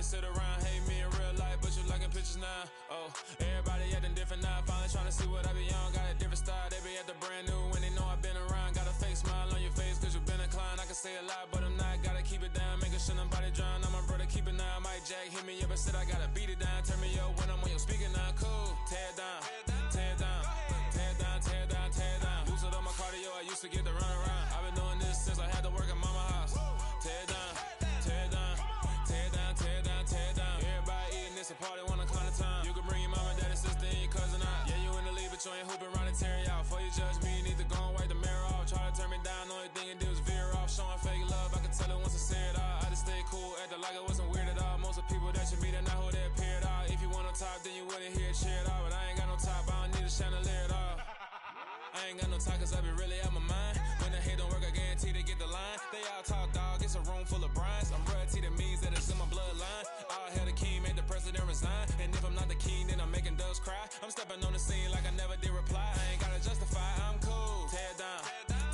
sit around, hate me in real life, but you liking pictures now. Oh, everybody acting different now. Finally trying to see what I be on. Got a different style, they be at the brand new when they know I've been around. Got a fake smile on your face, cause you been inclined. I can say a lot, but I'm not. Gotta keep it down, making sure nobody drown. I'm my brother, keep it now. Mike Jack hit me up and said I gotta beat it down. Turn me up when I'm on your speaker now. Cool, tear it down, tear it down, tear it down, tear it down, tear it down. Lose it on my cardio, I used to get the run around. I've been doing this since I had to work at mama house. Tear it down, tear it down, tear it down, tear it down, tear it down. Everybody eating this a party, wanna climb the time. You can bring your mama, daddy, sister, and your cousin out. Yeah, you in the league, but you ain't hooping around and tear it out. Before you judge me, you need to go and wipe the mirror off. Try to turn me down, only thing it did was veer off. Showing fake love, I can tell it once I see it all. I just stay cool, acting like it wasn't weird at all. Most of the people that you meet are not who they appear at all. If you want on top, then you wouldn't hear it cheer it all. But I ain't got no top, I don't need a chandelier at all. I ain't got no talk, cause I be really out my mind. When the hate don't work, I guarantee they get the line. They all talk, dog, it's a room full of brines. I'm royalty, that means that it's in my bloodline. All hail the king, made the president resign. And if I'm not the king, then I'm making doves cry. I'm stepping on the scene like I never did reply. I ain't gotta justify, I'm cool. Tear it down,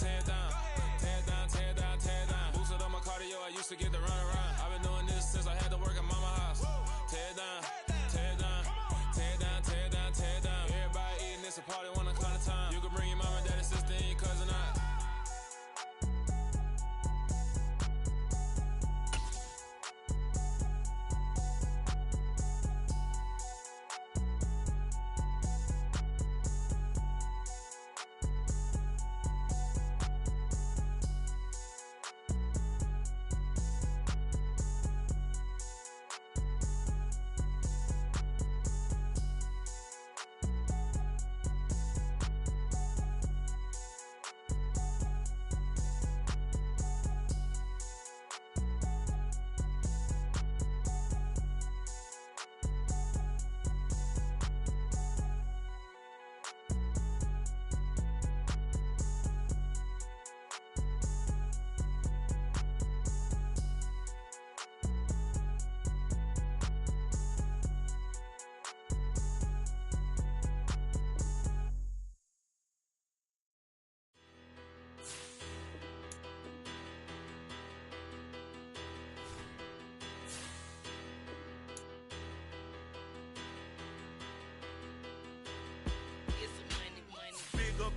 tear it down, tear it down, tear it down, tear it down. Boosted on my cardio, I used to get the run around. I've been doing this since I had to work at mama house. Tear it down, tear it down, tear it down, tear it down, tear it down. Everybody eating this a party, wanna climb the time. You can bring your mama, daddy, sister, and your cousin out.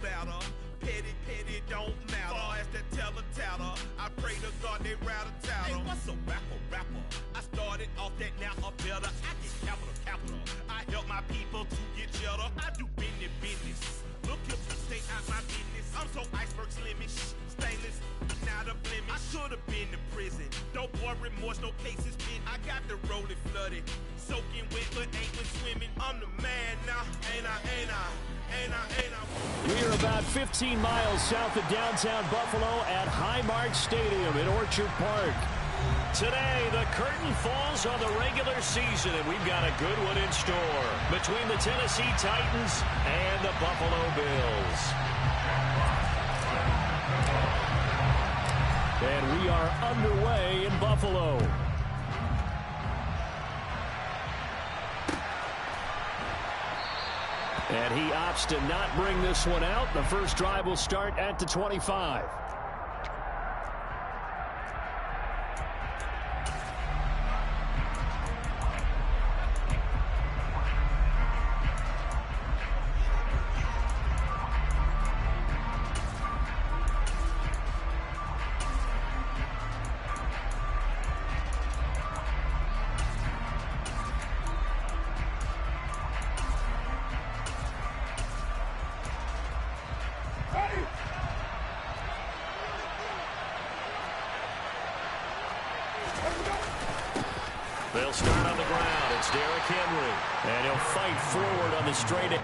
Batter. Petty, petty, don't matter. Far as that teller-tatter, I pray to God they rattle-tattle. Hey, what's a rapper? I started off that, now I'm better. I get capital. I help my people to get cheddar. I do business. Look here, stay out my business. I'm so iceberg slimish, stainless, not a blemish. I should've been to prison. Don't boy remorse, no cases been. I got the rolling flooded, soaking wet, but ain't been swimming. I'm the man now, ain't I? We are about 15 miles south of downtown Buffalo at Highmark Stadium in Orchard Park. Today, the curtain falls on the regular season, and we've got a good one in store between the Tennessee Titans and the Buffalo Bills. And we are underway in Buffalo. And he opts to not bring this one out. The first drive will start at the 25. They'll start on the ground. It's Derrick Henry. And he'll fight forward on the straight.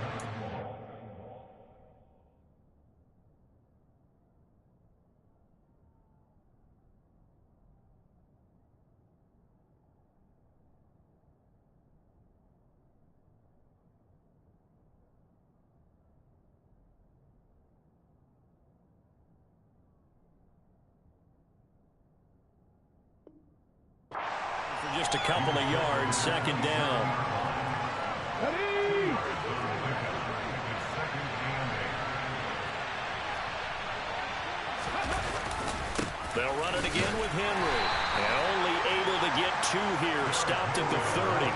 Just a couple of yards, second down. They'll run it again with Henry. And only able to get 2 here, stopped at the 30.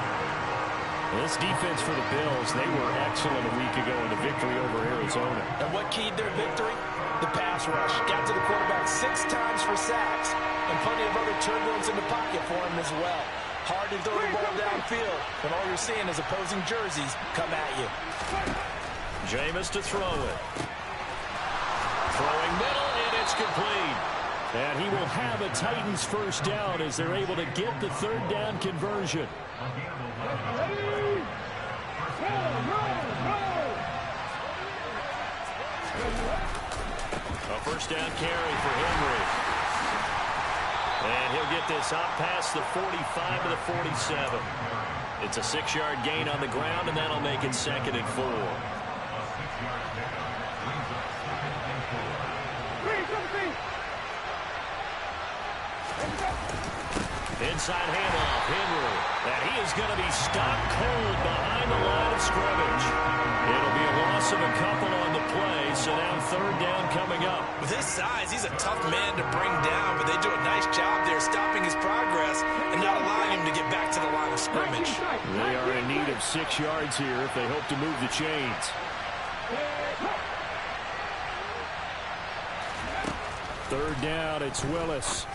This defense for the Bills, they were excellent a week ago in the victory over Arizona. And what keyed their victory? The pass rush. Got to the quarterback 6 times for sacks, and plenty of other turbulence in the pocket for him as well. Hard to throw the ball downfield when all you're seeing is opposing jerseys come at you. Jameis to throw it. Throwing middle, and it's complete. And he will have a Titans first down as they're able to get the 3rd down conversion. A first down carry for Henry. And he'll get this out past the 45 to the 47. It's a 6-yard gain on the ground, and that'll make it 2nd and 4. Inside handoff, Henry. And he is going to be stopped cold behind the line of scrimmage. It'll be a loss of a couple on the play, so now 3rd down coming up. With his size, he's a tough man to bring down, but they do a nice job there stopping his progress and not allowing him to get back to the line of scrimmage. They are in need of 6 yards here if they hope to move the chains. 3rd down, it's Willis.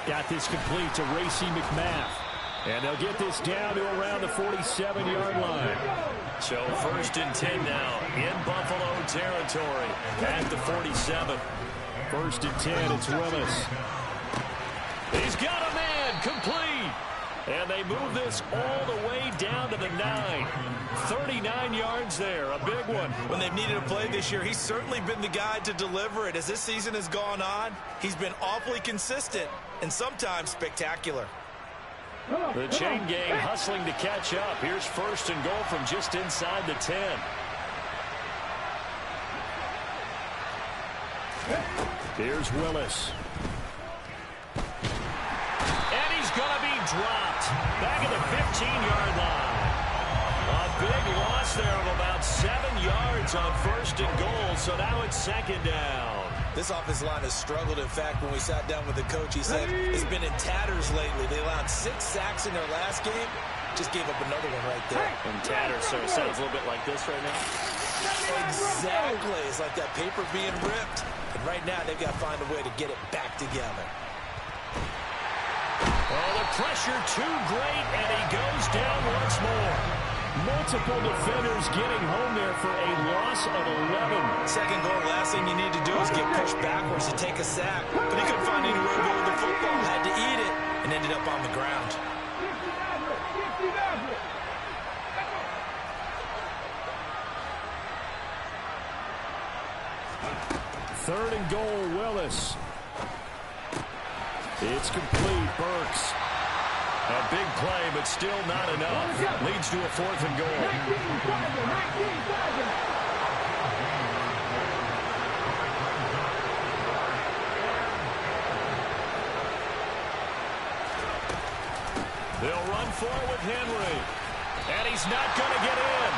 Got this complete to Racey McMath. And they'll get this down to around the 47-yard line. So 1st and 10 now in Buffalo territory at the 47. 1st and 10, it's Willis. He's got a man, complete. And they move this all the way down to the 9. 39 yards there, a big one. When they've needed a play this year, he's certainly been the guy to deliver it. As this season has gone on, he's been awfully consistent and sometimes spectacular. The chain gang hustling to catch up. Here's 1st and goal from just inside the 10. Here's Willis. And he's going to be dropped. Back at the 15-yard line. A big loss there of about 7 yards on 1st and goal. So now it's 2nd down. This offensive line has struggled. In fact, when we sat down with the coach, he said it's been in tatters lately. They allowed 6 sacks in their last game. Just gave up another one right there. And tatters, so it sounds a little bit like this right now. Exactly. It's like that paper being ripped. And right now, they've got to find a way to get it back together. Oh, the pressure too great, and he goes down once more. Multiple defenders getting home there for a loss of 11. 2nd goal, last thing you need to do is get pushed backwards to take a sack. But he couldn't find anywhere to go with the football. Had to eat it and ended up on the ground. Third and goal, Willis. It's complete, Burks. A big play, but still not enough. Leads to a 4th and goal. They'll run forward with Henry. And he's not going to get in.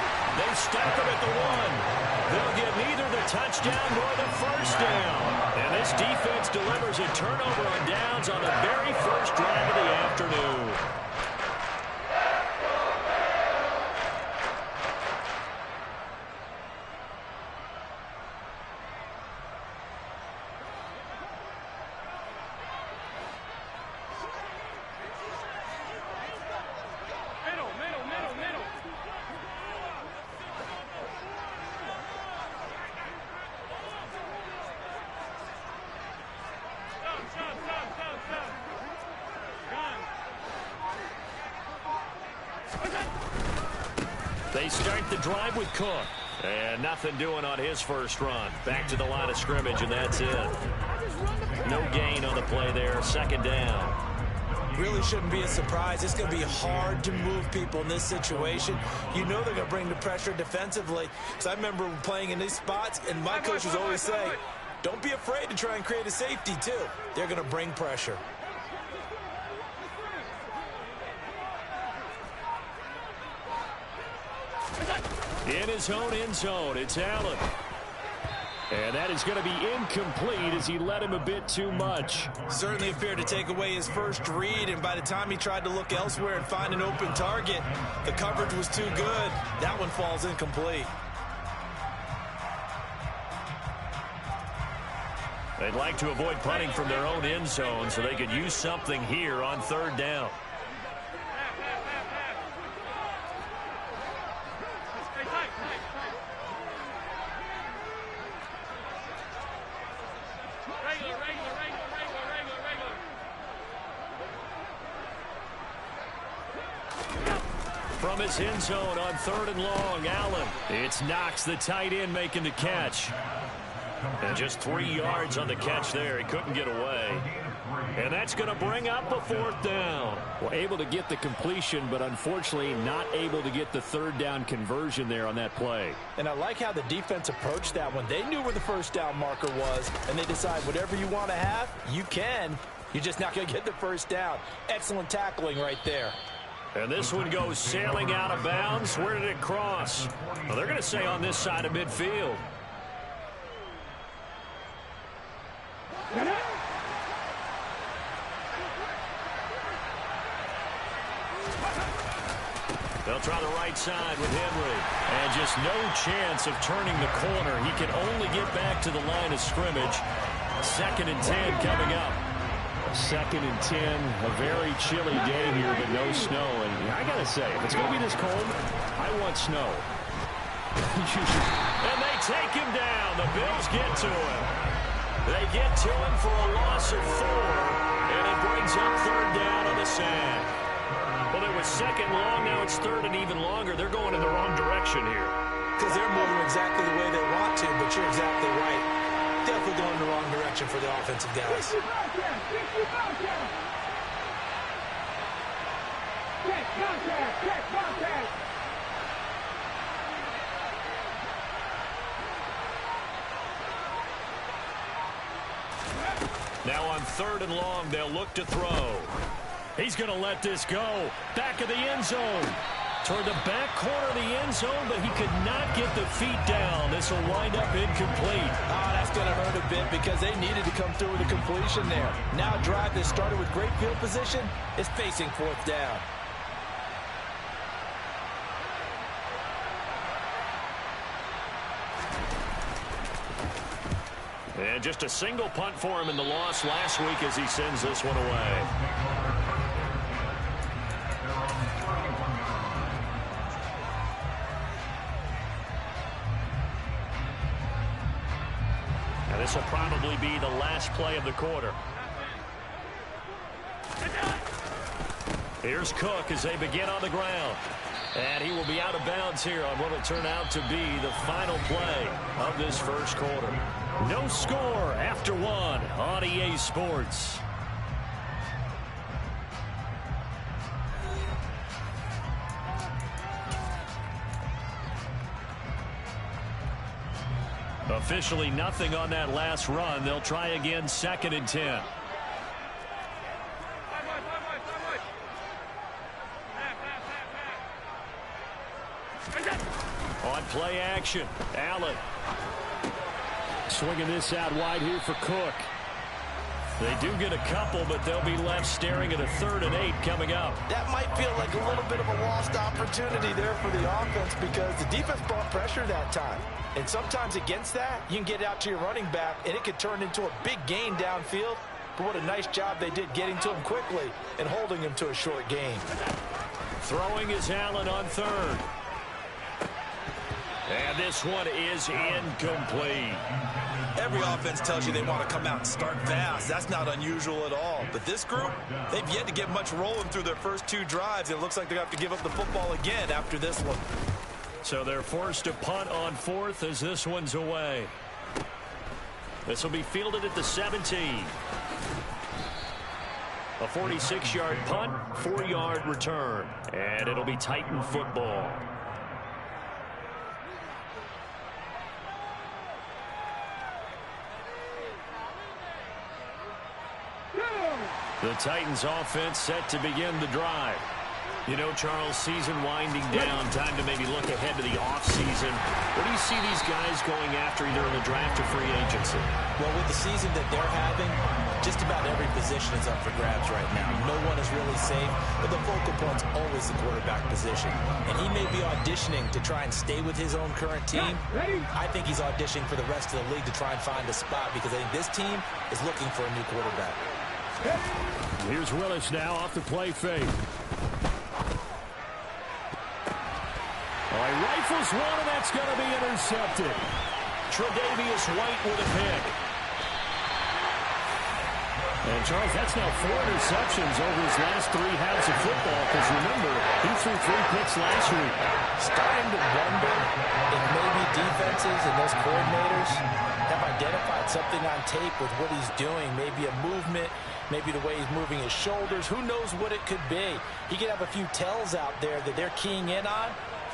They stop him at the 1. They'll get neither the touchdown nor the first down. And this defense delivers a turnover on downs on the very first drive of the afternoon. They start the drive with Cook. And nothing doing on his first run. Back to the line of scrimmage, and that's it. No gain on the play there. 2nd down. Really shouldn't be a surprise. It's going to be hard to move people in this situation. You know they're going to bring the pressure defensively. Because I remember playing in these spots, and my coaches always say, don't be afraid to try and create a safety, too. They're going to bring pressure. In his own end zone, it's Allen. And that is going to be incomplete as he led him a bit too much. Certainly appeared to take away his first read, and by the time he tried to look elsewhere and find an open target, the coverage was too good. That one falls incomplete. They'd like to avoid punting from their own end zone so they could use something here on third down. From his end zone on third and long, Allen. It's Knox, the tight end, making the catch. And just 3 yards on the catch there. He couldn't get away. And that's going to bring up a fourth down. Well, able to get the completion, but unfortunately not able to get the third down conversion there on that play. And I like how the defense approached that one. They knew where the first down marker was, and they decide whatever you want to have, you can. You're just not going to get the first down. Excellent tackling right there. And this one goes sailing out of bounds. Where did it cross? Well, they're going to say on this side of midfield. They'll try the right side with Henry. And just no chance of turning the corner. He can only get back to the line of scrimmage. 2nd and 10 coming up. 2nd and 10, a very chilly day here, but no snow. And I got to say, if it's going to be this cold, I want snow. And they take him down. The Bills get to him. They get to him for a loss of 4. And it brings up third down on the sack. Well, it was 2nd long. Now it's 3rd and even longer. They're going in the wrong direction here. Because they're moving exactly the way they want to, but you're exactly right. Definitely going in the wrong direction for the offensive guys. Now on 3rd and long, they'll look to throw. He's going to let this go. Back of the end zone. Toward the back corner of the end zone, but he could not get the feet down. This will wind up incomplete. That's going to hurt a bit because they needed to come through with a completion there. Now a drive that started with great field position is facing 4th down. And just a single punt for him in the loss last week as he sends this one away. Now this will probably be the last play of the quarter. Here's Cook as they begin on the ground. And he will be out of bounds here on what will turn out to be the final play of this first quarter. No score after 1 on EA Sports. Officially nothing on that last run. They'll try again 2nd and 10. On play action, Allen. Swinging this out wide here for Cook. They do get a couple, but they'll be left staring at a 3rd and 8 coming up. That might feel like a little bit of a lost opportunity there for the offense because the defense brought pressure that time. And sometimes against that, you can get out to your running back, and it could turn into a big gain downfield. But what a nice job they did getting to him quickly and holding him to a short gain. Throwing is Allen on 3rd. And this one is incomplete. Every offense tells you they want to come out and start fast. That's not unusual at all. But this group, they've yet to get much rolling through their first 2 drives. It looks like they have to give up the football again after this one. So they're forced to punt on 4th as this one's away. This will be fielded at the 17. A 46-yard punt, 4-yard return. And it'll be Titan football. The Titans offense set to begin the drive. You know, Charles, season winding down, time to maybe look ahead to the offseason. What do you see these guys going after either in the draft or free agency? Well, with the season that they're having, just about every position is up for grabs right now. No one is really safe, but the focal point's always the quarterback position. And he may be auditioning to try and stay with his own current team. I think he's auditioning for the rest of the league to try and find a spot because I think this team is looking for a new quarterback. Here's Willis now off the play fake. Rifles one, and that's going to be intercepted. Tre'Davious White with a pick. And, Charles, that's now 4 interceptions over his last 3 halves of football, because, remember, he threw 3 picks last week. Starting to wonder if maybe defenses and those coordinators have identified something on tape with what he's doing. Maybe a movement, maybe the way he's moving his shoulders. Who knows what it could be? He could have a few tells out there that they're keying in on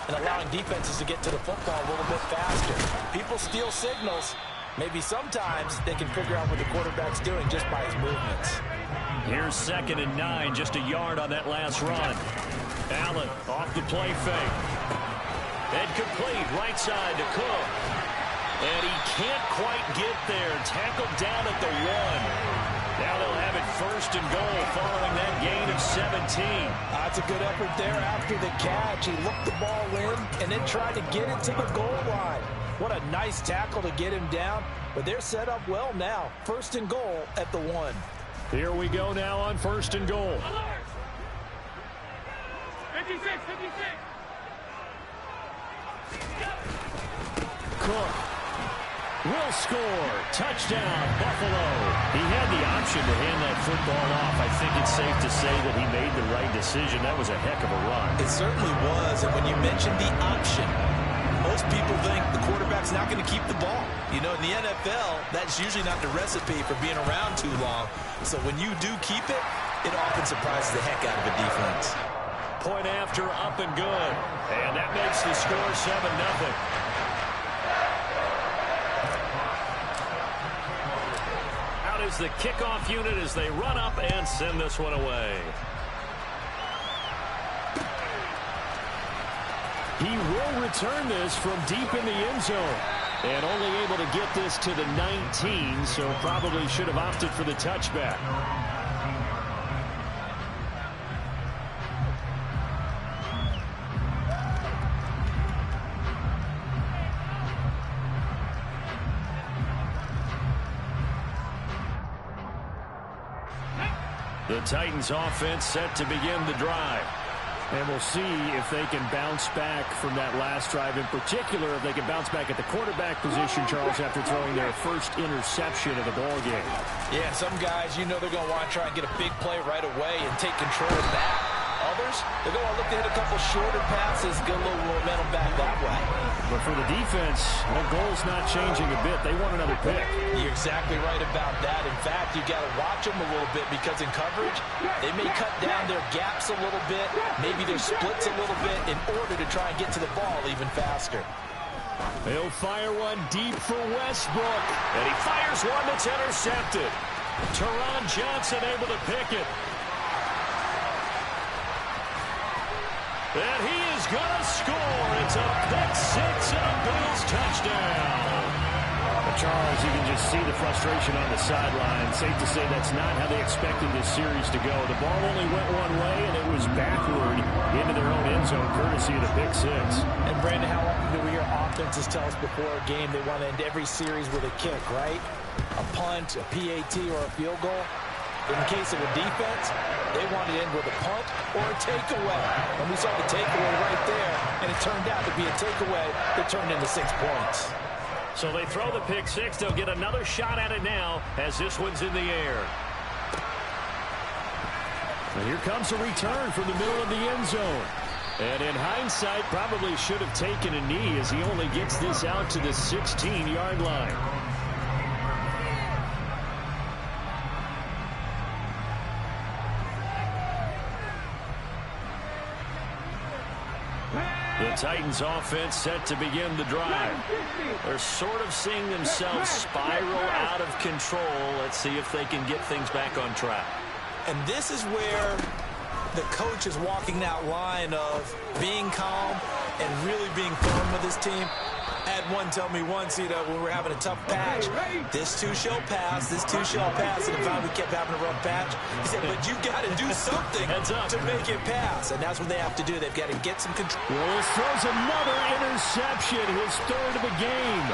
and allowing defenses to get to the football a little bit faster. People steal signals. Maybe sometimes they can figure out what the quarterback's doing just by his movements. Here's 2nd and 9, just a yard on that last run. Allen off the play fake. And complete, right side to Cook. And he can't quite get there. Tackled down at the 1. Now they'll have it 1st and goal following that gain of 17. That's a good effort there after the catch. He looked the ball in and then tried to get it to the goal line. What a nice tackle to get him down. But they're set up well now. 1st and goal at the 1. Here we go now on 1st and goal. 56. Cook will score. Touchdown, Buffalo. He had the option to hand that football off. I think it's safe to say that he made the right decision. That was a heck of a run. It certainly was. And when you mention the option, most people think the quarterback's not going to keep the ball. You know, in the NFL, that's usually not the recipe for being around too long. So when you do keep it, it often surprises the heck out of a defense. Point after, up and good. And that makes the score 7-0. Is the kickoff unit as they run up and send this one away. He will return this from deep in the end zone and only able to get this to the 19, so probably should have opted for the touchback. The Titans offense set to begin the drive. And we'll see if they can bounce back from that last drive. In particular, if they can bounce back at the quarterback position, Charles, after throwing their first interception of the ballgame. Yeah, some guys, you know they're going to want to try and get a big play right away and take control of that. Others, they're going to look to hit a couple shorter passes, get a little momentum back that way. But for the defense, the goal's not changing a bit. They want another pick. You're exactly right about that. In fact, you got to watch them a little bit because in coverage, they may cut down their gaps a little bit, maybe their splits a little bit in order to try and get to the ball even faster. They'll fire one deep for Westbrook. And he fires one that's intercepted. Teron Johnson able to pick it. And he is going to score. It's a pick six and a Bills touchdown. Charles, you can just see the frustration on the sideline. Safe to say that's not how they expected this series to go. The ball only went one way, and it was backward into their own end zone, courtesy of the pick six. And, Brandon, how often do we hear offenses tell us before a game they want to end every series with a kick, right? A punt, a PAT, or a field goal. In the case of a defense, they want to end with a punt or a takeaway. And we saw the takeaway right there, and it turned out to be a takeaway that turned into 6 points. So they throw the pick six. They'll get another shot at it now as this one's in the air. And here comes a return from the middle of the end zone. And in hindsight, probably should have taken a knee as he only gets this out to the 16-yard line. The Titans offense set to begin the drive. They're sort of seeing themselves spiral out of control. Let's see if they can get things back on track. And this is where the coach is walking that line of being calm and really being firm with his team. I had one tell me once, when we're having a tough patch, this too shall pass, this too shall pass. And if we kept having a rough patch, he said, but you got to do something to make it pass. And that's what they have to do. They've got to get some control. Willis throws another interception, his third of the game.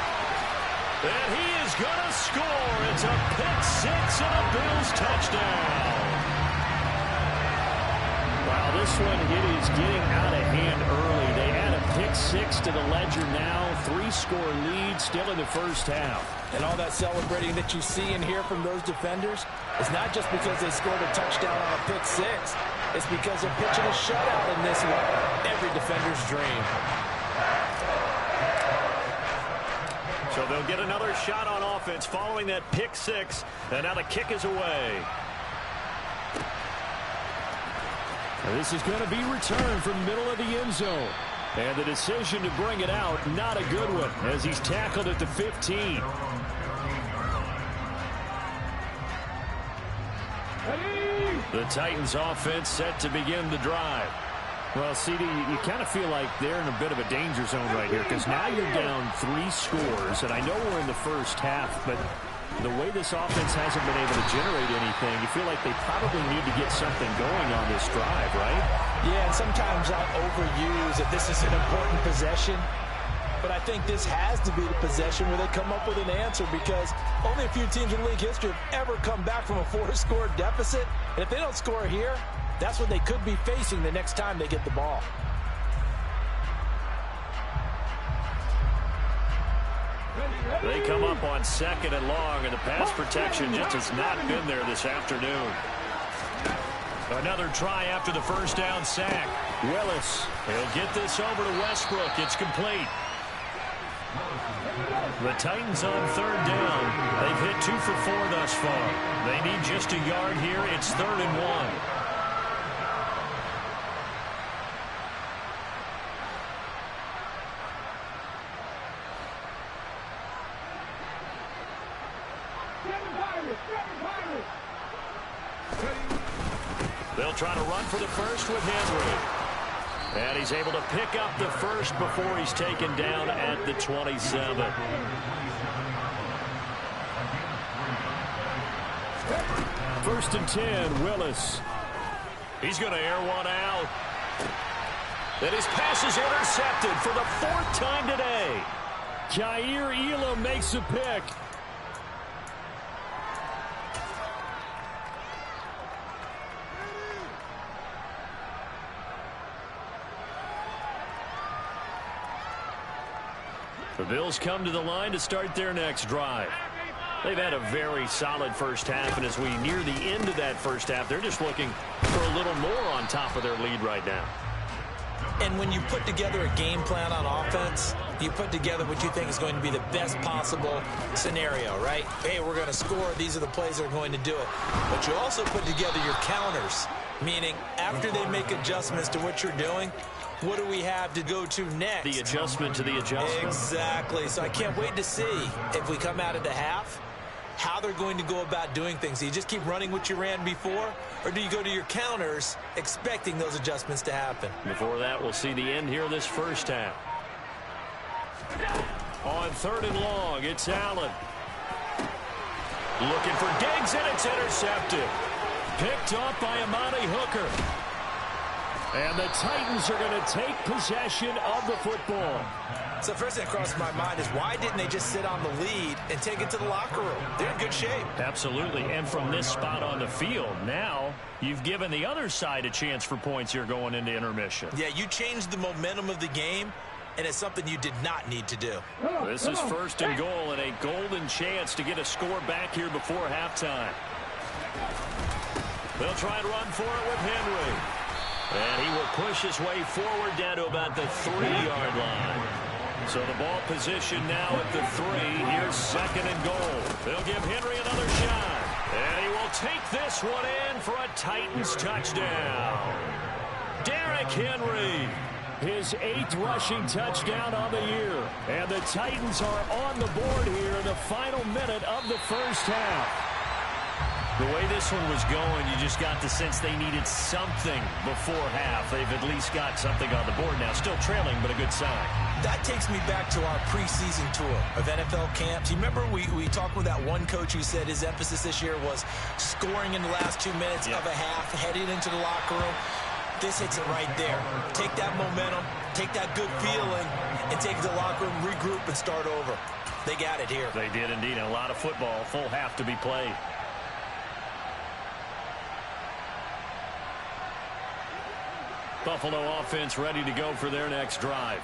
And he is going to score. It's a pick six and a Bills touchdown. Wow, this one, it is getting out of hand early. They add a pick six to the ledger now. 3-score lead still in the first half. And all that celebrating that you see and hear from those defenders is not just because they scored a touchdown on a pick six. It's because they're pitching a shutout in this one. Every defender's dream. So they'll get another shot on offense following that pick six. And now the kick is away. This is going to be returned from the middle of the end zone. And the decision to bring it out, not a good one, as he's tackled at the 15. The Titans offense set to begin the drive. Well, CD, you kind of feel like they're in a bit of a danger zone right here, because now you're down 3 scores, and I know we're in the first half, but the way this offense hasn't been able to generate anything, you feel like they probably need to get something going on this drive, right? Yeah, and sometimes I overuse that this is an important possession, but I think this has to be the possession where they come up with an answer, because only a few teams in league history have ever come back from a 4-score deficit, and if they don't score here, that's what they could be facing the next time they get the ball. They come up on 2nd and long, and the pass protection just has not been there this afternoon. Another try after the first down sack. Willis, he'll get this over to Westbrook. It's complete. The Titans on 3rd down. They've hit 2 for 4 thus far. They need just a yard here. It's 3rd and 1. They'll try to run for the first with Henry. And he's able to pick up the first before he's taken down at the 27. First and 10, Willis. He's going to air one out. And his pass is intercepted for the 4th time today. Jair Elam makes a pick. The Bills come to the line to start their next drive. They've had a very solid first half, and as we near the end of that first half, they're just looking for a little more on top of their lead right now. And when you put together a game plan on offense, you put together what you think is going to be the best possible scenario, right? Hey, we're going to score. These are the plays that are going to do it. But you also put together your counters, meaning after they make adjustments to what you're doing, what do we have to go to next? The adjustment to the adjustment. Exactly. So I can't wait to see if we come out of the half, how they're going to go about doing things. Do you just keep running what you ran before, or do you go to your counters expecting those adjustments to happen? Before that, we'll see the end here of this first half. On 3rd and long, it's Allen. Looking for Diggs, and it's intercepted. Picked off by Amani Hooker. And the Titans are going to take possession of the football. So first thing that crossed my mind is, why didn't they just sit on the lead and take it to the locker room? They're in good shape. Absolutely. And from this spot on the field, now you've given the other side a chance for points here going into intermission. Yeah, you changed the momentum of the game, and it's something you did not need to do. This is 1st and goal, and a golden chance to get a score back here before halftime. They'll try and run for it with Henry. And he will push his way forward down to about the 3-yard line. So the ball position now at the 3. Here's 2nd and goal. They'll give Henry another shot. And he will take this one in for a Titans touchdown. Derrick Henry. His 8th rushing touchdown on the year. And the Titans are on the board here in the final minute of the first half. The way this one was going, you just got the sense they needed something before half. They've at least got something on the board now. Still trailing, but a good sign. That takes me back to our preseason tour of NFL camps. You remember we talked with that one coach who said his emphasis this year was scoring in the last 2 minutes of a half, heading into the locker room. This hits it right there. Take that momentum, take that good feeling, and take it to the locker room, regroup, and start over. They got it here. They did indeed. A lot of football, full half to be played. Buffalo offense ready to go for their next drive.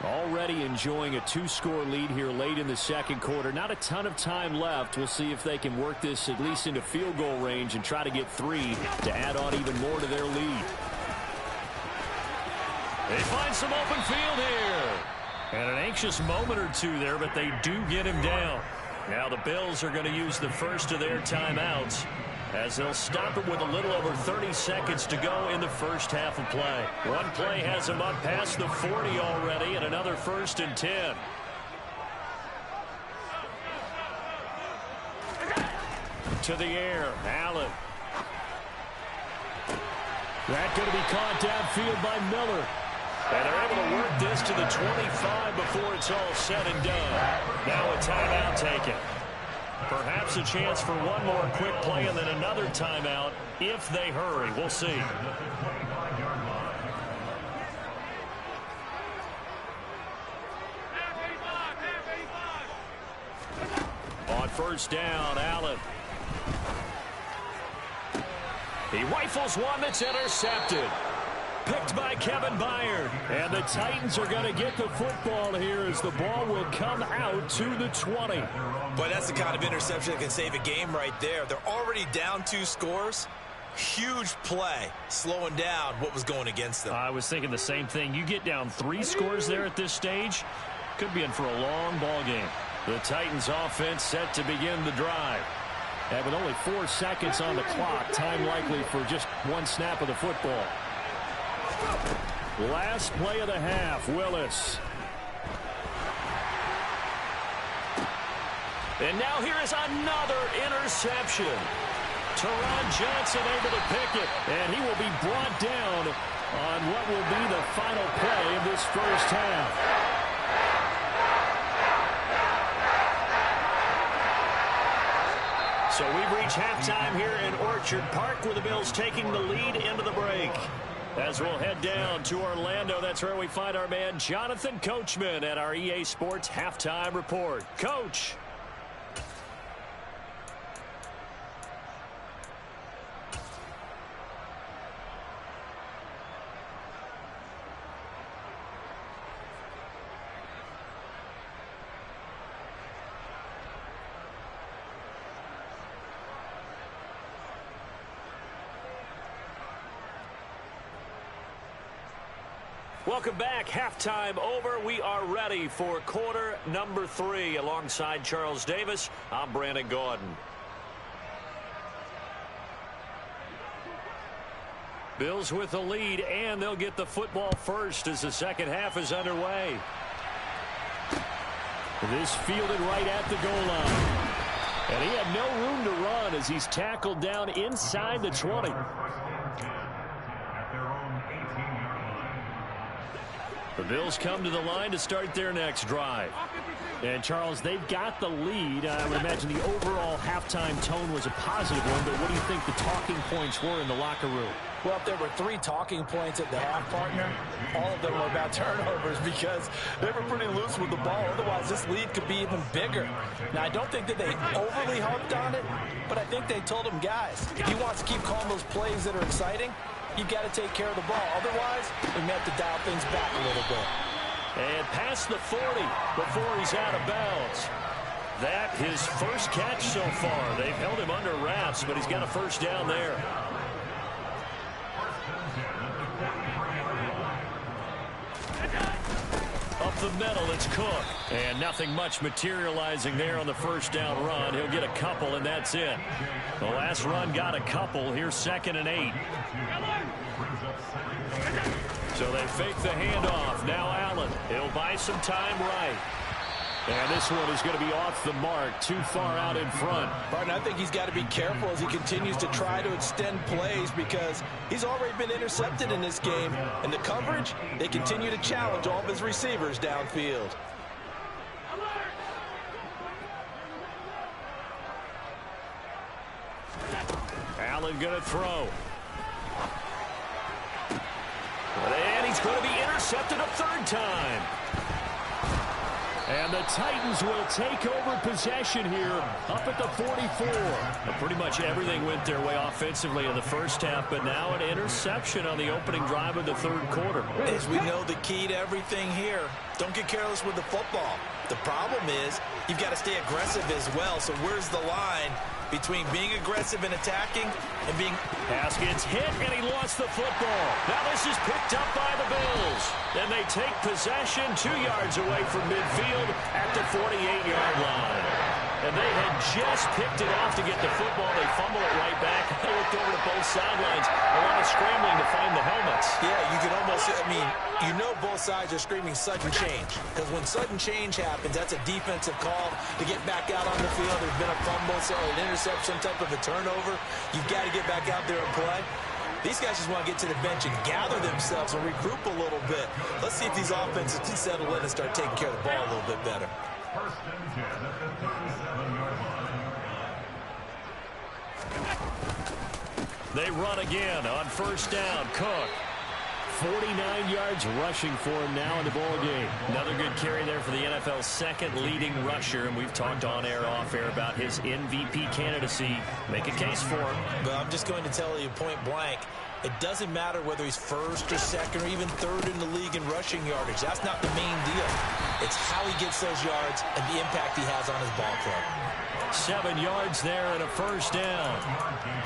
Already enjoying a 2-score lead here late in the second quarter. Not a ton of time left. We'll see if they can work this at least into field goal range and try to get 3 to add on even more to their lead. They find some open field here. And an anxious moment or two there, but they do get him down. Now the Bills are going to use the first of their timeouts, as they'll stop it with a little over 30 seconds to go in the first half of play. One play has them up past the 40 already, and another 1st and 10. To the air, Allen. That going to be caught downfield by Miller. And they're able to work this to the 25 before it's all said and done. Now a timeout taken. Perhaps a chance for one more quick play and then another timeout if they hurry. We'll see. On first down, Allen. He rifles one that's intercepted. Picked by Kevin Byard. And the Titans are going to get the football here as the ball will come out to the 20. But that's the kind of interception that can save a game right there. They're already down 2 scores. Huge play, slowing down what was going against them. I was thinking the same thing. You get down 3 scores there at this stage, could be in for a long ball game. The Titans offense set to begin the drive. And with only 4 seconds on the clock, time likely for just 1 snap of the football. Last play of the half, Willis. And now here is another interception. Teron Johnson able to pick it, and he will be brought down on what will be the final play of this first half. So we've reached halftime here in Orchard Park with the Bills taking the lead into the break. As we'll head down to Orlando, that's where we find our man Jonathan Coachman at our EA Sports Halftime Report. Coach. Welcome back. Halftime over. We are ready for quarter number 3. Alongside Charles Davis, I'm Brandon Gordon. Bills with the lead, and they'll get the football first as the second half is underway. This fielded right at the goal line. And he had no room to run as he's tackled down inside the 20. The Bills come to the line to start their next drive. And, Charles, they've got the lead. I would imagine the overall halftime tone was a positive one, but what do you think the talking points were in the locker room? Well, if there were 3 talking points at the half, partner, all of them were about turnovers because they were pretty loose with the ball. Otherwise, this lead could be even bigger. Now, I don't think that they overly harped on it, but I think they told them, guys, if he wants to keep calling those plays that are exciting, you've got to take care of the ball. Otherwise, we may have to dial things back a little bit. And past the 40 before he's out of bounds. That his first catch so far. They've held him under wraps, but he's got a first down there. Up the middle, it's Cook. And nothing much materializing there on the first down run. He'll get a couple, and that's it. The last run got a couple. Here's 2nd and 8. So they fake the handoff. Now Allen. He'll buy some time right. And this one is going to be off the mark, too far out in front. Barton, I think he's got to be careful as he continues to try to extend plays because he's already been intercepted in this game. And the coverage, they continue to challenge all of his receivers downfield. Allen going to throw. And he's going to be intercepted a third time. And the Titans will take over possession here up at the 44. Well, pretty much everything went their way offensively in the first half, but now an interception on the opening drive of the third quarter. As we know, the key to everything here, don't get careless with the football. The problem is you've got to stay aggressive as well. So where's the line between being aggressive and attacking and being... Pass gets hit, and he lost the football. Now this is picked up by the Bills. Then they take possession 2 yards away from midfield at the 48-yard line. And they had just picked it off to get the football. They fumble it right back. They looked over to both sidelines. A lot of scrambling to find the helmets. Yeah, you can almost, I mean, you know both sides are screaming sudden change. Because when sudden change happens, that's a defensive call to get back out on the field. There's been a fumble, so an interception, some type of a turnover. You've got to get back out there and play. These guys just want to get to the bench and gather themselves and regroup a little bit. Let's see if these offenses can settle in and start taking care of the ball a little bit better. First and 10 at the 37-yard line. They run again on first down. Cook. 49 yards rushing for him now in the ball game. Another good carry there for the NFL's second leading rusher, and we've talked on air, off air about his MVP candidacy. Make a case for him. But I'm just going to tell you point blank, it doesn't matter whether he's first or second or even third in the league in rushing yardage. That's not the main deal. It's how he gets those yards and the impact he has on his ball club. 7 yards there and a first down.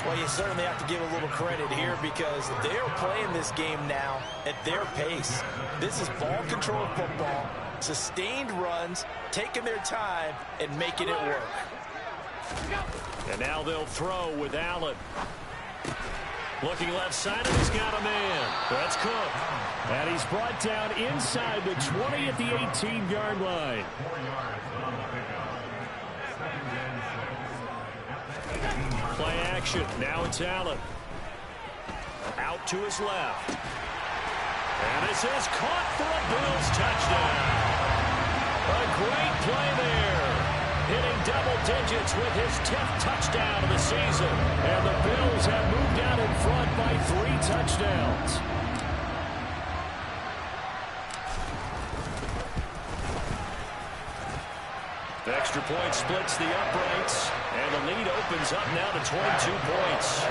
Well, you certainly have to give a little credit here because they're playing this game now at their pace. This is ball control football, sustained runs, taking their time and making it work. And now they'll throw with Allen. Looking left side, and he's got a man. That's Cook. And he's brought down inside the 20 at the 18-yard line. 4 yards on the pickup. Second and 6. Play action. Now it's Allen. Out to his left. And this is caught for a Bills touchdown. A great play there. Hitting double digits with his 10th touchdown of the season. And the Bills have moved out in front by 3 touchdowns. The extra point splits the uprights. And the lead opens up now to 22 points.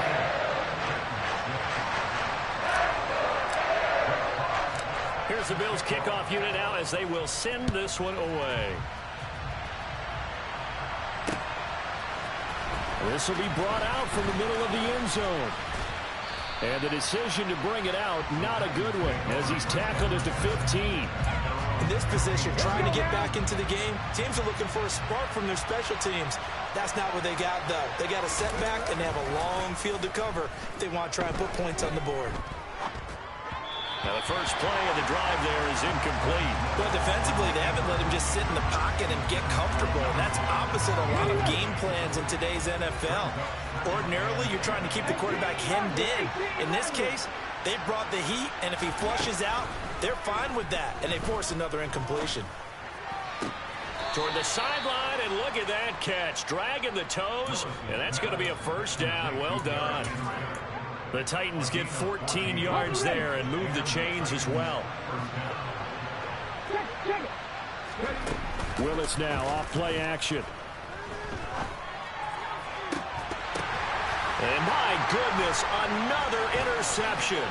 Here's the Bills kickoff unit now as they will send this one away. This will be brought out from the middle of the end zone. And the decision to bring it out, not a good one, as he's tackled at the 15. In this position, trying to get back into the game, teams are looking for a spark from their special teams. That's not what they got, though. They got a setback, and they have a long field to cover if they want to try and put points on the board. Now the first play of the drive there is incomplete. Well, defensively, they haven't let him just sit in the pocket and get comfortable. And that's opposite a lot of game plans in today's NFL. Ordinarily, you're trying to keep the quarterback hemmed in. In this case, they brought the heat, and if he flushes out, they're fine with that, and they force another incompletion. Toward the sideline, and look at that catch. Dragging the toes, and that's going to be a first down. Well done. The Titans get 14 yards there and move the chains as well. Willis now off play action. And my goodness, another interception.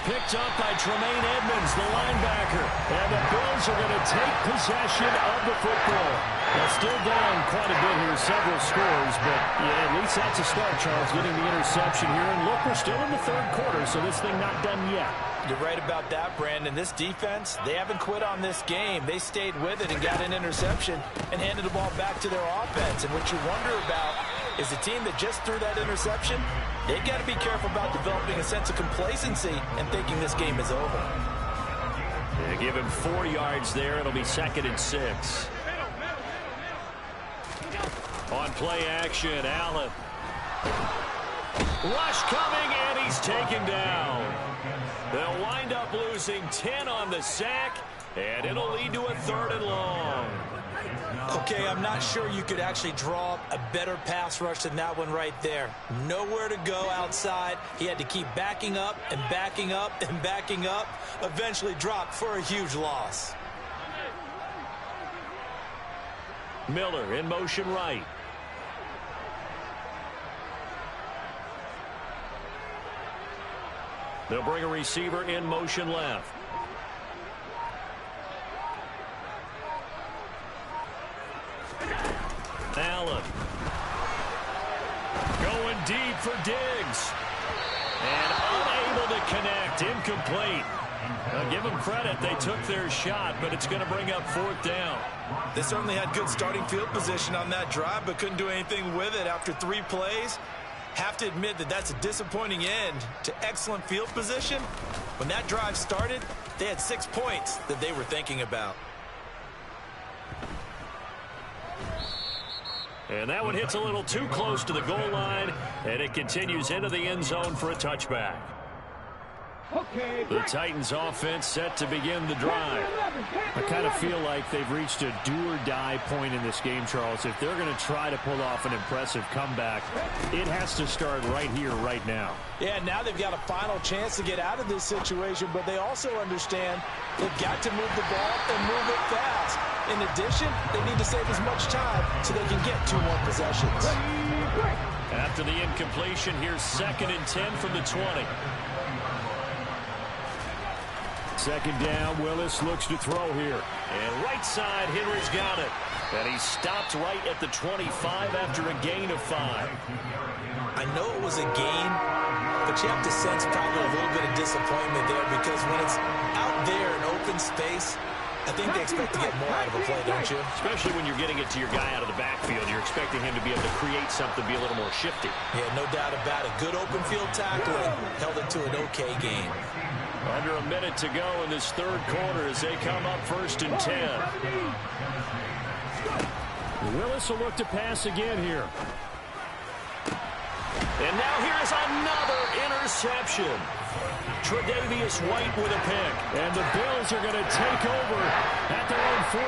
Picked up by Tremaine Edmonds, the linebacker. And the Bills are going to take possession of the football. Now still down quite a bit here, several scores, but yeah, at least that's a start, Charles, getting the interception here. And look, we're still in the third quarter, so this thing not done yet. You're right about that, Brandon. This defense, they haven't quit on this game. They stayed with it and got an interception and handed the ball back to their offense. And what you wonder about is the team that just threw that interception, they've got to be careful about developing a sense of complacency and thinking this game is over. They give him 4 yards there. It'll be 2nd and 6. play action. Allen. Rush coming, and he's taken down. They'll wind up losing 10 on the sack, and it'll lead to a 3rd and long. Okay, I'm not sure you could actually draw up a better pass rush than that one right there. Nowhere to go outside. He had to keep backing up and backing up and backing up. Eventually dropped for a huge loss. Miller in motion right. They'll bring a receiver in motion left. Allen. Going deep for Diggs. And unable to connect. Incomplete. Now give them credit. They took their shot, but it's going to bring up 4th down. They certainly had good starting field position on that drive, but couldn't do anything with it after 3 plays. Have to admit that that's a disappointing end to excellent field position. When that drive started, they had 6 points that they were thinking about. And that one hits a little too close to the goal line, and it continues into the end zone for a touchback. The Titans offense set to begin the drive. I kind of feel like they've reached a do-or-die point in this game, Charles. If they're going to try to pull off an impressive comeback, it has to start right here, right now. Yeah, now they've got a final chance to get out of this situation, but they also understand they've got to move the ball and move it fast. In addition, they need to save as much time so they can get 2 more possessions. After the incompletion, here's 2nd and 10 from the 20. 2nd down, Willis looks to throw here. And right side, Henry's got it. And he stopped right at the 25 after a gain of 5. I know it was a gain, but you have to sense probably a little bit of disappointment there because when it's out there in open space, I think they expect to get more out of a play, don't you? Especially when you're getting it to your guy out of the backfield. You're expecting him to be able to create something, be a little more shifty. Yeah, no doubt about it. Good open field tackling held it to an okay game. Under a minute to go in this 3rd quarter as they come up 1st and 10. Willis will look to pass again here. And now here's another interception. Tre'Davious White with a pick. And the Bills are going to take over at their own 41.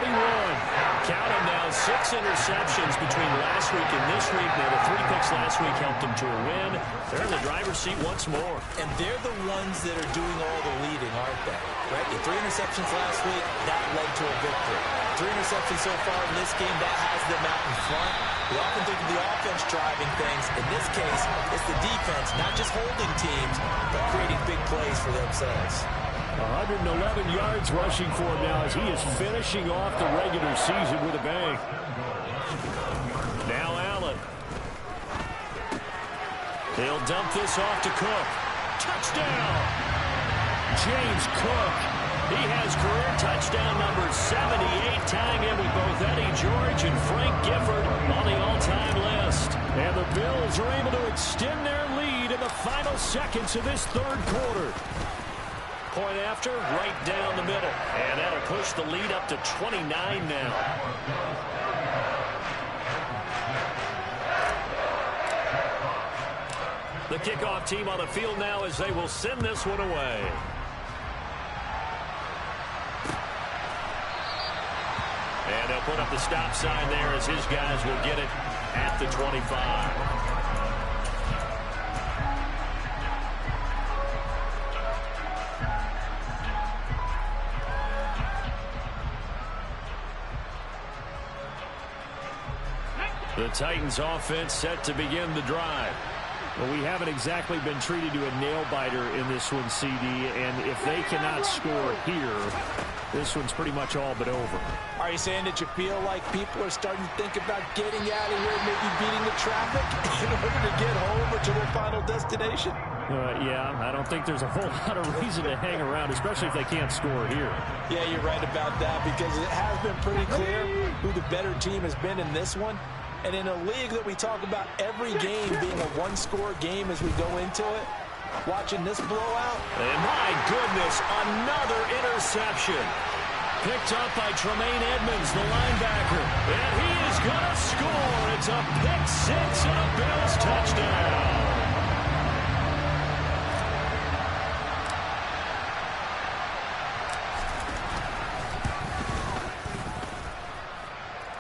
Count them now, 6 interceptions between last week and this week. Now the 3 picks last week helped them to a win. They're in the driver's seat once more. And they're the ones that are doing all the leading, aren't they? Right? The 3 interceptions last week, that led to a victory. 3 interceptions so far in this game, that has them out in front. We often think of the offense driving things. In this case, it's the defense, not just holding teams, but creating big plays for themselves. 111 yards rushing for him now as he is finishing off the regular season with a bang. Now Allen. They'll dump this off to Cook. Touchdown! James Cook. He has career touchdown number 78, tying in with both Eddie George and Frank Gifford on the all-time list. And the Bills are able to extend their lead in the final seconds of this 3rd quarter. Point after, right down the middle. And that'll push the lead up to 29 now. The kickoff team on the field now as they will send this one away. And they'll put up the stop sign there as his guys will get it at the 25. The Titans offense set to begin the drive. Well, we haven't exactly been treated to a nail-biter in this one, CD, and if they cannot score here, this one's pretty much all but over. Are you saying that you feel like people are starting to think about getting out of here, maybe beating the traffic in order to get home or to their final destination? Yeah, I don't think there's a whole lot of reason to hang around, especially if they can't score here. Yeah, you're right about that because it has been pretty clear who the better team has been in this one. And in a league that we talk about every game being a one-score game as we go into it, watching this blowout. And my goodness, another interception. Picked up by Tremaine Edmonds, the linebacker. And he is going to score. It's a pick six and a Bills touchdown.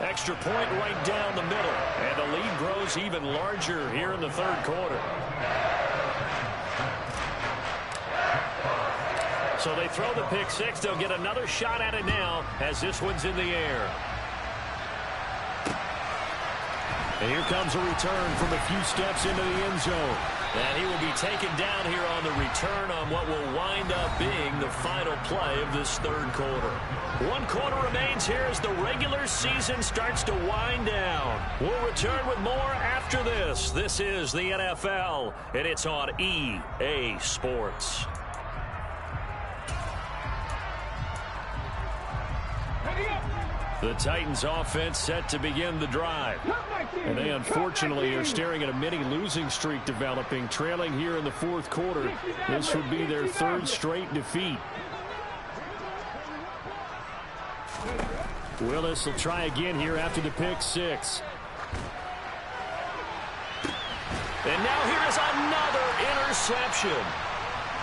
Extra point right down the middle. And the lead grows even larger here in the third quarter. So they throw the pick six. They'll get another shot at it now as this one's in the air. And here comes a return from a few steps into the end zone. And he will be taken down here on the return on what will wind up being the final play of this third quarter. 1 quarter remains here as the regular season starts to wind down. We'll return with more after this. This is the NFL, and it's on EA Sports. The Titans offense set to begin the drive. And they unfortunately are staring at a mini losing streak developing, trailing here in the fourth quarter. This would be their third straight defeat. Willis will try again here after the pick six. And now here is another interception.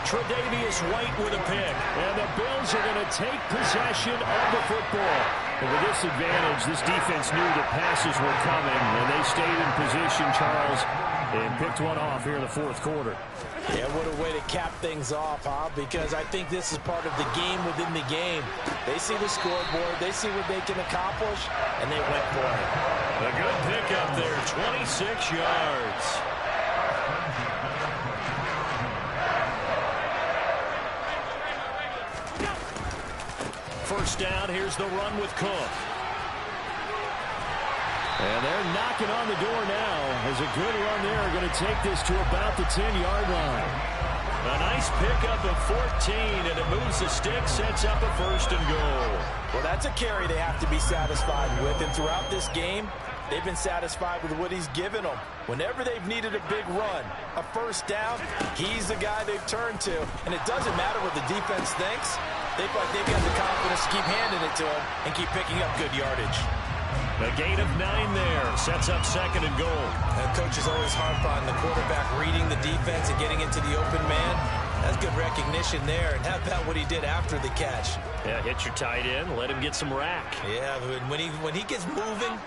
Tre'Davious White with a pick. And the Bills are going to take possession of the football. And with this advantage, this defense knew that passes were coming, and they stayed in position, Charles, and picked one off here in the fourth quarter. Yeah, what a way to cap things off, huh? Because I think this is part of the game within the game. They see the scoreboard, they see what they can accomplish, and they went for it. A good pick up there, 26 yards. First down, here's the run with Cook. And they're knocking on the door now as a good run there. Going to take this to about the 10-yard line. A nice pickup of 14, and it moves the stick, sets up a first and goal. Well, that's a carry they have to be satisfied with, and throughout this game, they've been satisfied with what he's given them. Whenever they've needed a big run, a first down, he's the guy they've turned to. And it doesn't matter what the defense thinks. They feel like they've got the confidence to keep handing it to him and keep picking up good yardage. A gain of 9 there. Sets up second and goal. And coach is always harp on the quarterback reading the defense and getting into the open man. That's good recognition there. And how about what he did after the catch? Yeah, hit your tight end. Let him get some rack. Yeah, when he gets moving,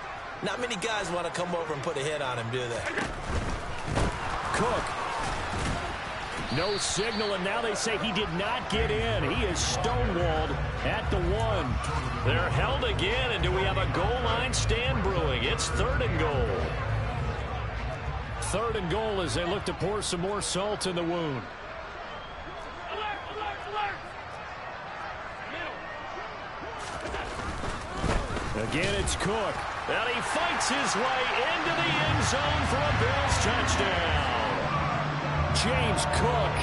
not many guys want to come over and put a hit on him, do they? Cook. No signal, and now they say he did not get in. He is stonewalled at the 1. They're held again, and do we have a goal line stand brewing? It's third and goal. Third and goal as they look to pour some more salt in the wound. Again, it's Cook. And he fights his way into the end zone for a Bills touchdown. James Cook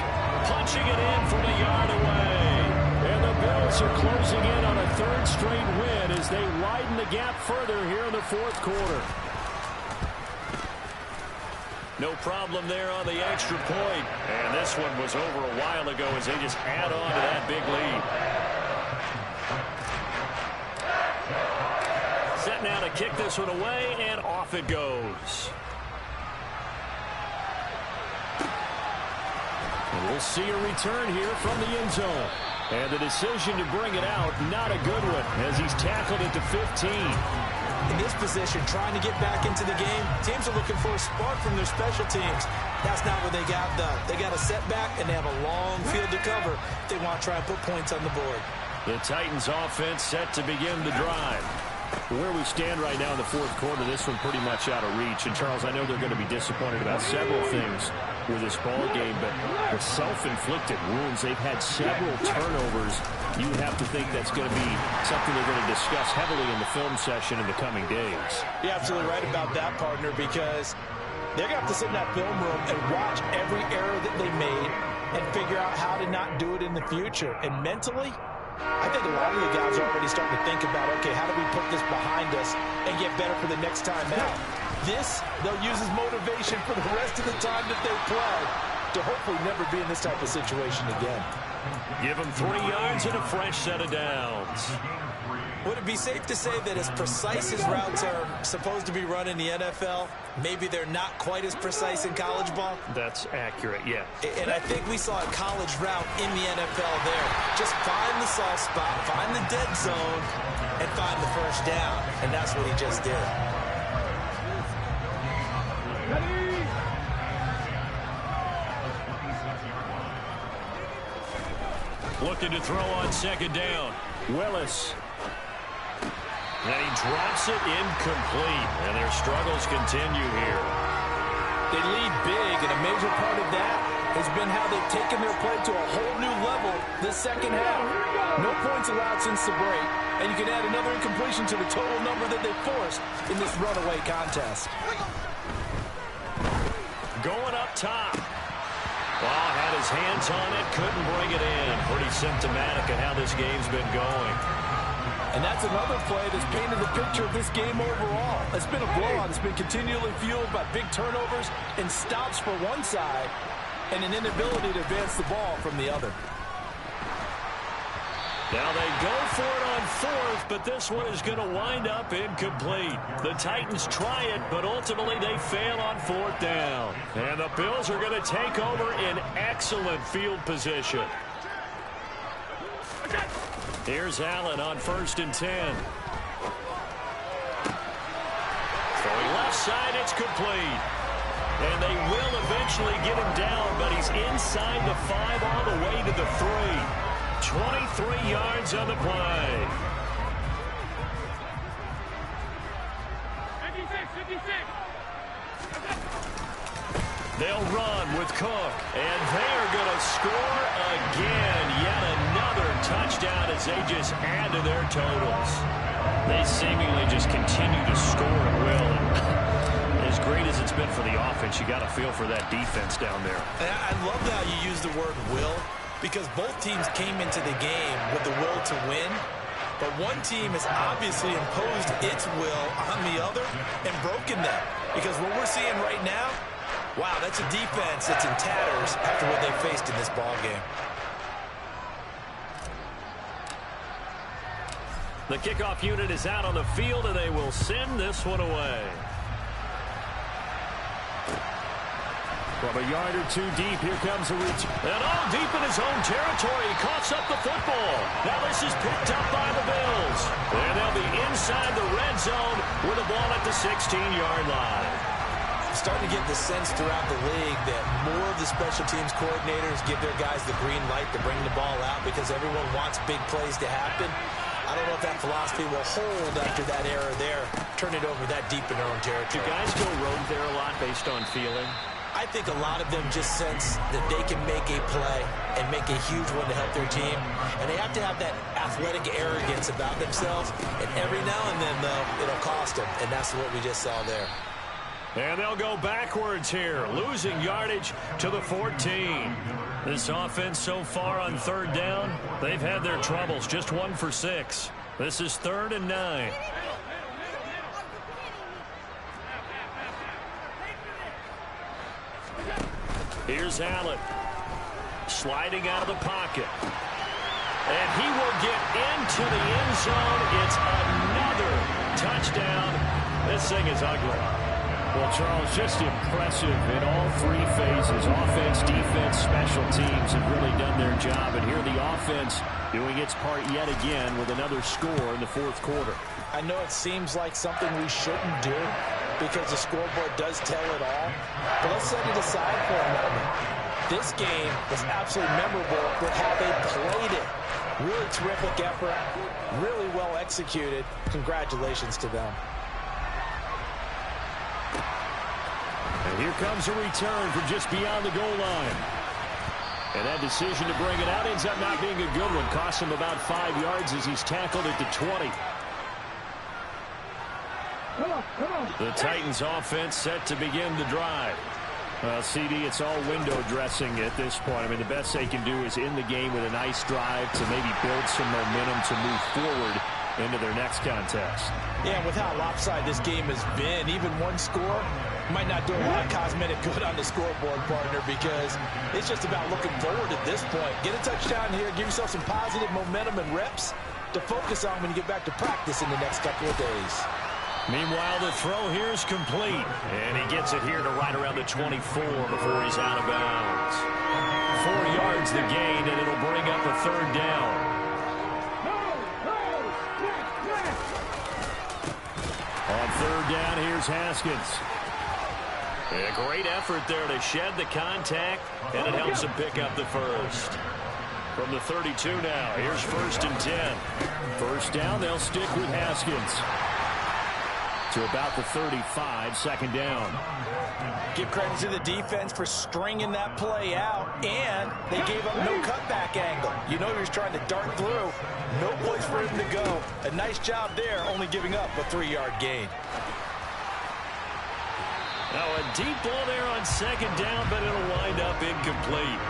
punching it in from a yard away. And the Bills are closing in on a third straight win as they widen the gap further here in the fourth quarter. No problem there on the extra point. And this one was over a while ago as they just add on to that big lead. Set now to kick this one away, and off it goes. And we'll see a return here from the end zone. And the decision to bring it out, not a good one, as he's tackled it to 15. In this position, trying to get back into the game, teams are looking for a spark from their special teams. That's not what they got done. They got a setback, and they have a long field to cover if they want to try and put points on the board. The Titans offense set to begin the drive. Where we stand right now in the fourth quarter, this one pretty much out of reach. And, Charles, I know they're going to be disappointed about several things with this ball game, but the self-inflicted wounds, they've had several turnovers. You have to think that's going to be something they're going to discuss heavily in the film session in the coming days. You're absolutely right about that, partner, because they're going to have to sit in that film room and watch every error that they made and figure out how to not do it in the future. And mentally, I think a lot of the guys are already starting to think about, okay, how do we put this behind us and get better for the next time out? This, they'll use as motivation for the rest of the time that they play to hopefully never be in this type of situation again. Give him 3 yards and a fresh set of downs. Would it be safe to say that as precise as routes are supposed to be run in the NFL, maybe they're not quite as precise in college ball? That's accurate, yeah. And I think we saw a college route in the NFL there. Just find the soft spot, find the dead zone, and find the first down. And that's what he just did. Looking to throw on second down. Willis. And he drops it incomplete. And their struggles continue here. They lead big, and a major part of that has been how they've taken their play to a whole new level this second half. No points allowed since the break, and you can add another incompletion to the total number that they forced in this runaway contest. Going up top. Ball had his hands on it, couldn't bring it in. Pretty symptomatic of how this game's been going. And that's another play that's painted the picture of this game overall. It's been a blowout. It's been continually fueled by big turnovers and stops for one side and an inability to advance the ball from the other. Now they go for it on fourth, but this one is going to wind up incomplete. The Titans try it, but ultimately they fail on fourth down. And the Bills are going to take over in excellent field position. Here's Allen on 1st and 10. Throwing left side, it's complete. And they will eventually get him down, but he's inside the 5 all the way to the 3. 23 yards on the play. 56. They'll run with Cook, and they're going to score again. Yet another touchdown as they just add to their totals. They seemingly just continue to score at will. As great as it's been for the offense, you got to feel for that defense down there. I love how you use the word will, because both teams came into the game with the will to win. But one team has obviously imposed its will on the other and broken them. Because what we're seeing right now, wow, that's a defense that's in tatters after what they faced in this ball game. The kickoff unit is out on the field, and they will send this one away. From a yard or two deep, here comes a reach. And all deep in his own territory, he coughs up the football. Now this is picked up by the Bills. And they'll be inside the red zone with the ball at the 16-yard line. I'm starting to get the sense throughout the league that more of the special teams coordinators give their guys the green light to bring the ball out because everyone wants big plays to happen. I don't know if that philosophy will hold after that error there. Turn it over that deep in their own territory. Do guys go rogue there a lot based on feeling? I think a lot of them just sense that they can make a play and make a huge one to help their team. And they have to have that athletic arrogance about themselves. And every now and then, though, it'll cost them. And that's what we just saw there. And they'll go backwards here, losing yardage to the 14. This offense so far on 3rd down, they've had their troubles, just 1 for 6. This is 3rd and 9. Here's Allen, sliding out of the pocket. And he will get into the end zone. It's another touchdown. This thing is ugly. Well, Charles, just impressive in all 3 phases. Offense, defense, special teams have really done their job. And here the offense doing its part yet again with another score in the 4th quarter. I know it seems like something we shouldn't do because the scoreboard does tell it all. But let's set it aside for a moment. This game was absolutely memorable with how they played it. Really terrific effort, really well executed. Congratulations to them. And here comes a return from just beyond the goal line. And that decision to bring it out ends up not being a good one. Costs him about 5 yards as he's tackled at the 20. The Titans offense set to begin the drive. CD, it's all window dressing at this point. I mean, the best they can do is in the game with a nice drive to maybe build some momentum to move forward into their next contest. Yeah, with how lopsided this game has been, even one score might not do a lot of cosmetic good on the scoreboard, partner, because it's just about looking forward at this point. Get a touchdown here, give yourself some positive momentum and reps to focus on when you get back to practice in the next couple of days. Meanwhile, the throw here is complete, and he gets it here to right around the 24 before he's out of bounds. 4 yards the gain, and it'll bring up a third down. On third down, here's Haskins. A great effort there to shed the contact, and it helps him pick up the first. From the 32 now, here's 1st and 10. First down, they'll stick with Haskins. To about the 35, second down. Give credit to the defense for stringing that play out, and they gave up no cutback angle. You know he was trying to dart through. No place for him to go. A nice job there, only giving up a 3-yard gain. Now a deep ball there on second down, but it'll wind up incomplete.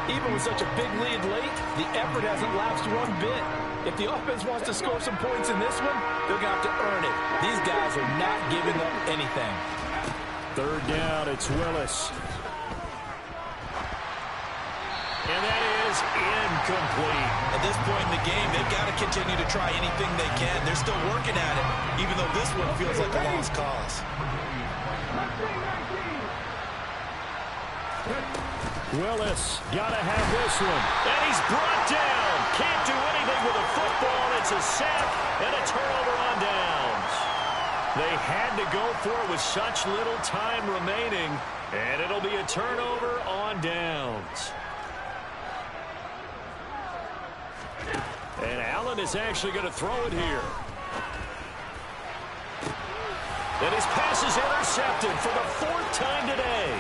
Even with such a big lead late, the effort hasn't lapsed one bit. If the offense wants to score some points in this one, they're going to have to earn it. These guys are not giving up anything. Third down, it's Willis. And that is incomplete. At this point in the game, they've got to continue to try anything they can. They're still working at it, even though this one feels like a lost cause. Willis, gotta have this one. And he's brought down. Can't do anything with a football. It's a sack and a turnover on downs. They had to go for it with such little time remaining, and it'll be a turnover on downs. And Allen is actually going to throw it here. And his pass is intercepted for the 4th time today.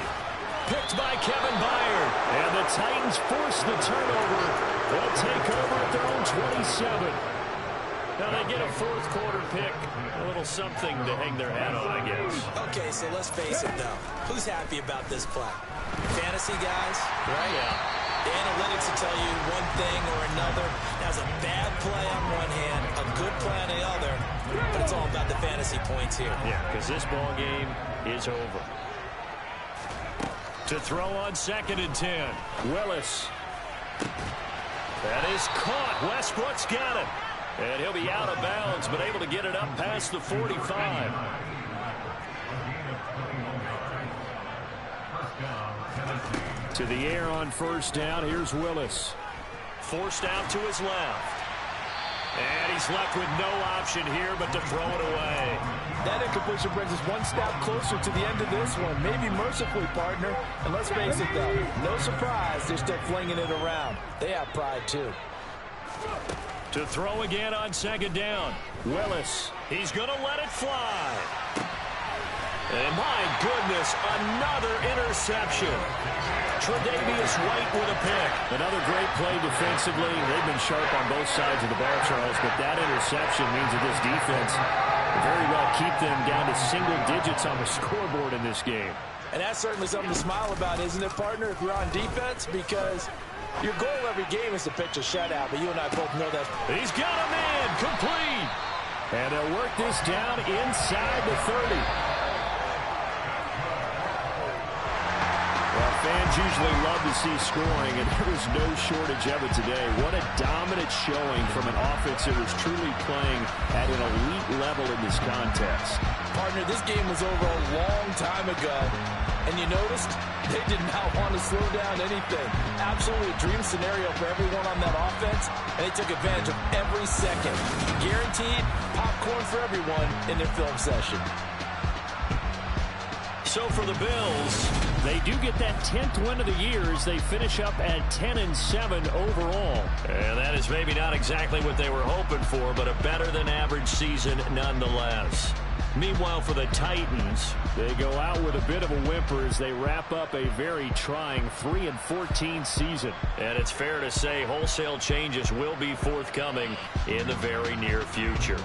Picked by Kevin Byard. And the Titans force the turnover. They'll take over at their own 27. Now they get a 4th quarter pick. A little something to hang their hat on, I guess. Okay, so let's face it, though. Who's happy about this play? Fantasy guys, right? Yeah. The analytics will tell you one thing or another. That's a bad play on one hand, a good play on the other. But it's all about the fantasy points here. Yeah, because this ball game is over. To throw on 2nd and 10. Willis. That is caught. Westbrook's got it. And he'll be out of bounds, but able to get it up past the 45. To the air on 1st down. Here's Willis. Forced out to his left. And he's left with no option here but to throw it away. That incompletion brings us one step closer to the end of this one. Maybe mercifully, partner. And let's face it, though, no surprise, they're still flinging it around. They have pride, too. To throw again on 2nd down. Willis. He's going to let it fly. And my goodness, another interception. Tre'Davious White with a pick. Another great play defensively. They've been sharp on both sides of the ball, Charles, but that interception means that this defense will very well keep them down to single digits on the scoreboard in this game. And that's certainly something to smile about, isn't it, partner, if you're on defense? Because your goal every game is to pitch a shutout, but you and I both know that. He's got a man, complete. And they'll work this down inside the 30. Well, fans usually love to see scoring, and there was no shortage of it today. What a dominant showing from an offense that was truly playing at an elite level in this contest. Partner, this game was over a long time ago, and you noticed they did not want to slow down anything. Absolutely a dream scenario for everyone on that offense, and they took advantage of every second. Guaranteed popcorn for everyone in their film session. So for the Bills, they do get that 10th win of the year as they finish up at 10-7 overall. And that is maybe not exactly what they were hoping for, but a better than average season nonetheless. Meanwhile, for the Titans, they go out with a bit of a whimper as they wrap up a very trying 3-14 season. And it's fair to say wholesale changes will be forthcoming in the very near future.